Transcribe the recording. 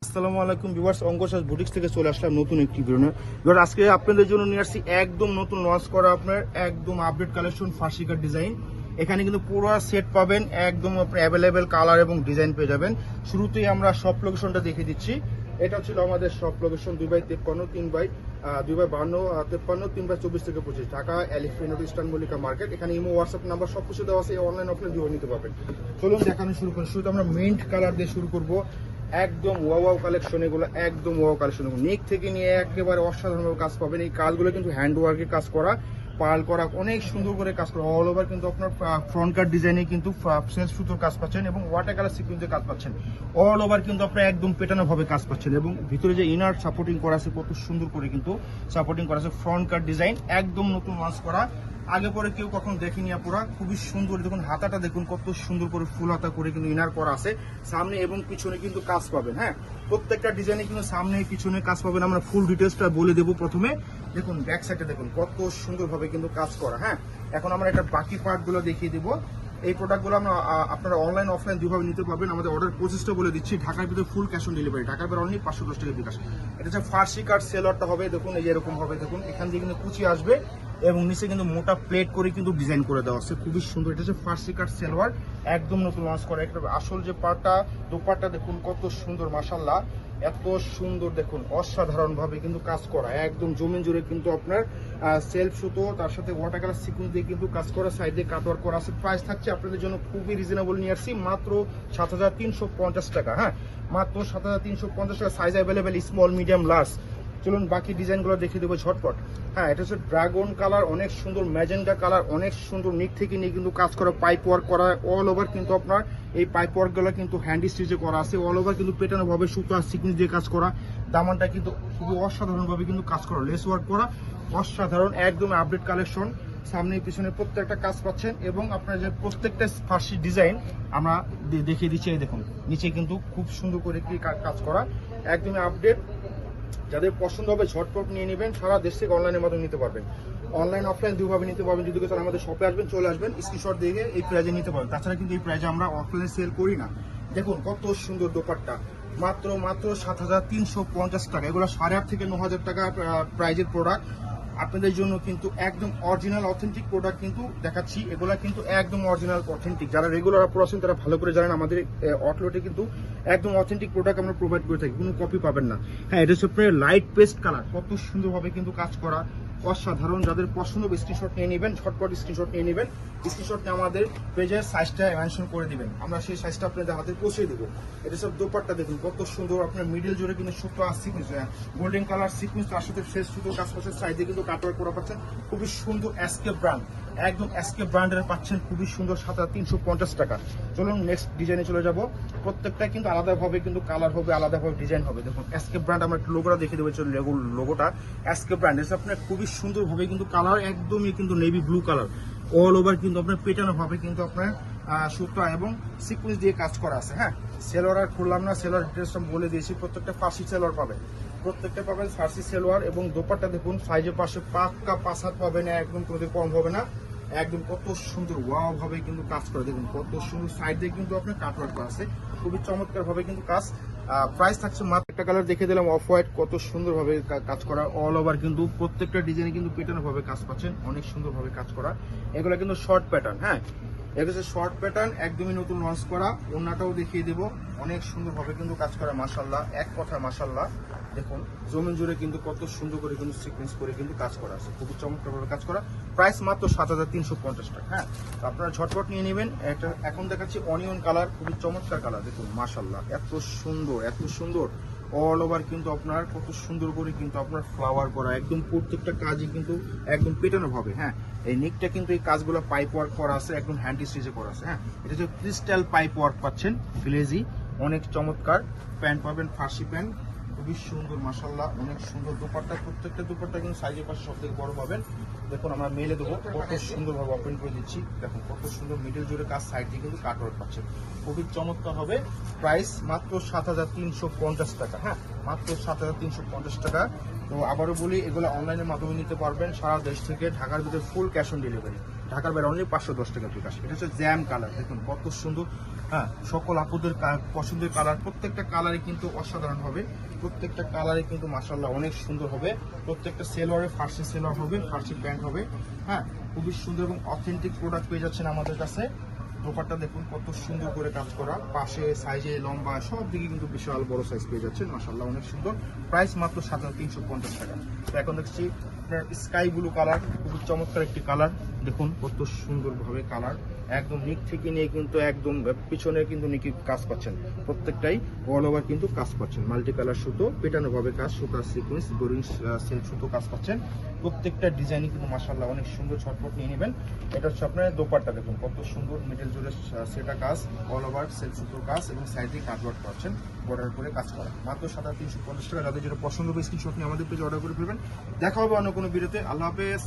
আসসালামু আলাইকুম viewers, অঙ্কশাস boutiques থেকে চলে আসলাম নতুন একটি ভিডিও নিয়ে। ভিউয়ার্স, আজকে আপনাদের জন্য নিয়ে আসছি একদম নতুন লঞ্চ করা আপনার একদম আপডেট কালেকশন ফার্সিকার ডিজাইন। এখানে কিন্তু পুরো সেট পাবেন, একদম আপনি অ্যাভেলেবেল কালার এবং ডিজাইন পেয়ে যাবেন। শুরুতেই আমরা শপ লোকেশনটা দেখিয়ে দিচ্ছি। এটা ছিল আমাদের শপ লোকেশন 2/53 3/52 3/54 থেকে 25 Dhaka elephant road eastern Mallika market. এখানে ইমো হোয়াটসঅ্যাপ নাম্বার সব কিছু দেওয়া আছে, অনলাইন অফলাইন দুটো নিতে পারবেন। চলুন দেখানো শুরু করি। শুরুতে আমরা মিন্ট কালার দিয়ে শুরু করবো। একদম ওয়াও কালেকশন, এগুলো একদম ওয়াও কালেকশন। নেক থেকে নিয়ে একেবারে অসাধারণভাবে কাজ পাবেন। এই কাজগুলো কিন্তু হ্যান্ড ওয়ার্কের কাজ করা, পার্ল করা, অনেক সুন্দর করে কাজ করা। অল ওভার কিন্তু আপনার ফ্রন্ট কাট ডিজাইনে কিন্তু সেলফ সুতোর কাজ পাচ্ছেন এবং ওয়াটার কালার সিকুয়েন্সের কাজ পাচ্ছেন। অল ওভার কিন্তু আপনার একদম পেটানো ভাবে কাজ পাচ্ছেন এবং ভিতরে যে ইনার সাপোর্টিং করা আছে কত সুন্দর করে কিন্তু সাপোর্টিং করা আছে। ফ্রন্ট কাট ডিজাইন একদম নতুন লঞ্চ করা, আগে পরে কেউ কখন দেখেনি আপুরা। খুবই সুন্দর দেখুন, হাতাটা দেখুন কত সুন্দর করে ফুল হাতা করে কিন্তু ইনার করা আছে। সামনে এবং পিছনে কিন্তু কাজ পাবেন। হ্যাঁ, প্রত্যেকটা ডিজাইনে কিন্তু সামনে পিছনে কাজ পাবেন। আমরা ফুল ডিটেলসটা বলে দেবো। প্রথমে দেখুন ব্যাক সাইডে দেখুন কত সুন্দরভাবে কিন্তু কাজ করা। হ্যাঁ, এখন আমরা এটা বাকি পার্টগুলো দেখিয়ে দেবো। এই প্রোডাক্টগুলো আমরা আপনারা অনলাইন অফলাইন দুভাবে নিতে পারবেন। আমাদের অর্ডার প্রসেসটা বলে দিচ্ছি। ঢাকার ভিতরে ফুল ক্যাশ অন ডেলিভারি, ঢাকার বাইরে অনলি 510 টাকা বিকাশ। এটা হচ্ছে ফার্সি কার্ড সেলরটা হবে। দেখুন এই যে এরকম হবে, দেখুন এখান দিয়ে কিন্তু কুচি আসবে এবং নিচে কিন্তু মোটা প্লেট করে কিন্তু ডিজাইন করে দেওয়া আছে, খুবই সুন্দর। এটা হচ্ছে ফার্সি কাট সেলোয়ার, একদম নতুন লঞ্চ করা। একটা আসল যে পাটটা দোপাট্টা দেখুন কত সুন্দর, মাশাআল্লাহ এত সুন্দর দেখুন, অসাধারণ ভাবে কিন্তু কাজ করা। একদম জমিন জুড়ে কিন্তু আপনার সেলফ সুতো, তার সাথে ওয়াটার কালার সিকুয়েন্স দিয়ে কিন্তু কাজ করা, সাইডে কাটওয়ার্ক করা আছে। প্রাইস থাকছে আপনাদের জন্য খুবই রিজনেবল নিয়ে আসছি, মাত্র 7350 টাকা। হ্যাঁ, মাত্র 7350 টাকা। Size available small, medium, large. চলুন বাকি ডিজাইনগুলো দেখিয়ে দেবো ঝটপট। হ্যাঁ, এটা হচ্ছে ড্রাগন কালার, অনেক সুন্দর ম্যাজেন্ডা কালার, অনেক সুন্দর। নিক থেকে নিয়ে কিন্তু কাজ করা, পাইপ ওয়ার্ক করা। অল ওভার কিন্তু আপনার এই পাইপ ওয়ার্কগুলো কিন্তু হ্যান্ড স্টিচে করা আছে। অল ওভার কিন্তু পেটানো ভাবে সুতো আর সিকুয়েন্স দিয়ে কাজ করা। দামানটা কিন্তু খুবই অসাধারণভাবে কিন্তু কাজ করা, লেস ওয়ার্ক করা, অসাধারণ একদম আপডেট কালেকশন। সামনে পিছনে প্রত্যেকটা কাজ পাচ্ছেন এবং আপনার যে প্রত্যেকটা ফার্সি ডিজাইন আমরা দেখিয়ে দিচ্ছি। এই দেখুন নিচে কিন্তু খুব সুন্দর করে কি কাজ করা, একদমই আপডেট। যাদের পছন্দ হবে ঝটপট নিয়ে নেবেন। সারা দেশ থেকে অনলাইনের মাধ্যমে নিতে পারবেন, অনলাইন অফলাইন দুভাবে নিতে পারবেন। যদি কেউ আমাদের শপে আসবেন, চলে আসবেন, স্ক্রিনশট দিয়ে এই প্রাইজে নিতে পারবেন। তাছাড়া কিন্তু এই প্রাইজে আমরা অফলাইনে সেল করি না। দেখুন কত সুন্দর দোপাট্টা, মাত্র 7350 টাকা। এগুলো 8,500 থেকে 9,000 টাকা প্রাইজের প্রোডাক্ট। আপনাদের জন্য কিন্তু একদম অরিজিনাল অথেন্টিক প্রোডাক্ট কিন্তু দেখাচ্ছি। এগুলা কিন্তু একদম অরিজিনাল অথেন্টিক। যারা রেগুলার আপনারা আছেন তারা ভালো করে জানেন, আমাদের আউটলেটে কিন্তু একদম অথেন্টিক প্রোডাক্ট আমরা প্রোভাইড করে থাকি, কোনো কপি পাবেন না। হ্যাঁ, এটা হচ্ছে আপনার লাইট পেস্ট কালার, কত সুন্দরভাবে কিন্তু কাজ করা, অসাধারণ। যাদের পছন্দ হবে স্ক্রিনশট নিয়ে নেবেন, ঝটপট স্ক্রিনশট নিয়ে নেবেন। স্ক্রিনশট নিয়ে আমাদের পেজের সাইজটা মেনশন করে দিবেন, আমরা সেই সাইজটা আপনাদের হাতে পৌঁছে দেবো। এটা সব দোপাট্টা দেখুন কত সুন্দর, আপনার মিডল জুড়ে কিন্তু সুতো আর সিকুয়েন্স, গোল্ডেন কালার সিকুয়েন্স, তার সাথে ফ্রেশ সুতো কাজ করছে। সাইডে কিন্তু কাটওয়ার্ক করা পাচ্ছেন, খুবই সুন্দর। এসকে ব্র্যান্ড, একদম এসকে ব্র্যান্ডের পাচ্ছেন, খুবই সুন্দর, 7350 টাকা। চলুন নেক্সট ডিজাইনে চলে যাব। প্রত্যেকটা কিন্তু আলাদাভাবে কিন্তু কালার হবে, আলাদাভাবে ডিজাইন হবে। দেখুন এসকে ব্র্যান্ড, আমরা একটু লোগোটা দেখে দেবো। লোগোটা এসকে ব্র্যান্ড, এটা আপনার খুবই সুন্দরভাবে কিন্তু কালার, একদমই কিন্তু navy blue colour. All over কিন্তু আপনার পেটানো ভাবে কিন্তু আপনার সুতা এবং সিকুয়েন্স দিয়ে কাজ করা আছে। হ্যাঁ, সেলোয়ার আর খুললাম না, সেলোয়ার ডিটেলসটা বলে দিয়েছি। প্রত্যেকটা ফার্সি সেলোয়ার পাবেন, প্রত্যেকটা পাবেন ফার্সি সেলোয়ার। এবং দোপাট্টা দেখুন সাইজের পাশে পাক্কা 5 হাত পাবেন, একদম কোনো কম হবে না। একদম কত সুন্দর ওয়াও ভাবে কিন্তু কাজ করে, দেখুন কত সুন্দর। সাইড দিয়ে কিন্তু আপনার কাটওয়ার্ক করা আছে, খুবই চমৎকার ভাবে কিন্তু কাজ। প্রাইস থাকছে মাত্র, একটা কালার দেখে দিলাম অফ হোয়াইট, কত সুন্দর ভাবে কাজ করা। অল ওভার কিন্তু প্রত্যেকটা ডিজাইনে কিন্তু পেটানো ভাবে কাজ পাচ্ছেন, অনেক সুন্দর ভাবে কাজ করা। এগুলো কিন্তু শর্ট প্যাটার্ন। হ্যাঁ, এটা হচ্ছে শর্ট প্যাটার্ন, একদমই নতুন লঞ্চ করা। ওড়নাটাও দেখিয়ে দেবো, অনেক সুন্দর ভাবে কিন্তু কাজ করা, মাশাআল্লাহ, এক কথা মাশাআল্লাহ। দেখুন জমিন জুড়ে কিন্তু কত সুন্দর করে কিন্তু সিকোয়েন্স করে কিন্তু কাজ করা আছে, খুবই চমৎকার ভাবে কাজ করা। প্রাইস মাত্র 7350 টাকা। হ্যাঁ, তো আপনারা ঝটপট নিয়ে নেবেন। এটা এখন দেখাচ্ছি অনিয়ন কালার, খুবই চমৎকার কালার। দেখুন মাশাআল্লাহ, এত সুন্দর, এত সুন্দর। অল ওভার কিন্তু আপনার কত সুন্দর করে কিন্তু আপনার ফ্লাওয়ার করা, একদম প্রত্যেকটা কাজই কিন্তু একদম পেটানো ভাবে। হ্যাঁ, এই নিকটা কিন্তু এই কাজগুলো পাইপ ওয়ার্ক করা আছে, একদম হ্যান্ড স্টিচে করা আছে। হ্যাঁ, এটা হচ্ছে ক্রিস্টাল পাইপ ওয়ার্ক পাচ্ছেন, গ্লেজি, অনেক চমৎকার। প্যান্ট পাবেন ফার্সি প্যান্ট, খুবই সুন্দর মাশাআল্লাহ, অনেক সুন্দর। দোপাট্টা, প্রত্যেকটা দোপাট্টা কিন্তু সাইজের পাশে সব থেকে বড় পাবেন। দেখুন আমরা মেলে দেবো, কত সুন্দরভাবে ওপেন করে দিচ্ছি। দেখুন কত সুন্দর মিডল জুড়ে কাজ, সাইড দিয়ে কিন্তু কাটওয়ার্ক পাচ্ছেন, খুবই চমৎকার হবে। প্রাইস মাত্র 7350 টাকা। হ্যাঁ, মাত্র 7350 টাকা। তো আবারও বলি, এগুলো অনলাইনের মাধ্যমে নিতে পারবেন সারা দেশ থেকে, ঢাকার ভিতরে ফুল ক্যাশ অন ডেলিভারি, ঢাকার বাইরে অনলি 510 টাকা বিকাশ। এটা হচ্ছে জ্যাম কালার, দেখুন কত সুন্দর, হ্যাঁ, সকল আপুদের পছন্দের কালার, প্রত্যেকটা কালারে কিন্তু অসাধারণ হবে, প্রত্যেকটা কালারে কিন্তু মাশাআল্লাহ অনেক সুন্দর হবে। প্রত্যেকটা সেলোয়ারে ফার্সি সেলোয়ার হবে, ফার্সি প্যান্ট হবে। হ্যাঁ, খুবই সুন্দর এবং অথেন্টিক প্রোডাক্ট পেয়ে যাচ্ছেন আমাদের কাছে। দোপাট্টা দেখুন কত সুন্দর করে কাজ করা, পাশে সাইজে লম্বা সব দিকে কিন্তু বিশাল বড় সাইজ পেয়ে যাচ্ছেন, মাশাআল্লাহ অনেক সুন্দর। প্রাইস মাত্র 7350 টাকা। তো এখন দেখছি আপনার স্কাই ব্লু কালার, খুবই চমৎকার একটি কালার, দেখুন কত সুন্দরভাবে কালার, একদম নিক থেকে নিয়ে কিন্তু একদম পিছনে কিন্তু নিকি কাজ পাচ্ছেন, প্রত্যেকটাই অল ওভার কিন্তু কাজ পাচ্ছেন। মাল্টি কালার সুতো, পেটানো ভাবে কাজ, সুতা সিকোয়েন্স, বোরিং সেল সুতো কাজ পাচ্ছেন। প্রত্যেকটা ডিজাইনই কিন্তু মাশাআল্লাহ অনেক সুন্দর, ছটফট নিয়ে নেবেন। এটা হচ্ছে আপনার দোপাট্টা, দেখুন কত সুন্দর, মিডল জুড়ে সেটা কাজ, অল ওভার সেল সুতোর কাজ এবং সাইডে কাটওয়ার্ক পাচ্ছেন, বর্ডার করে কাজ করা। মাত্র 7350 টাকা। যাদের যেটা পছন্দ হবে স্ক্রিনশট নিয়ে আমাদের পেজে অর্ডার করে ফেলবেন। দেখা হবে অন্য কোনো ভিডিওতে। আল্লাহ হাফেজ।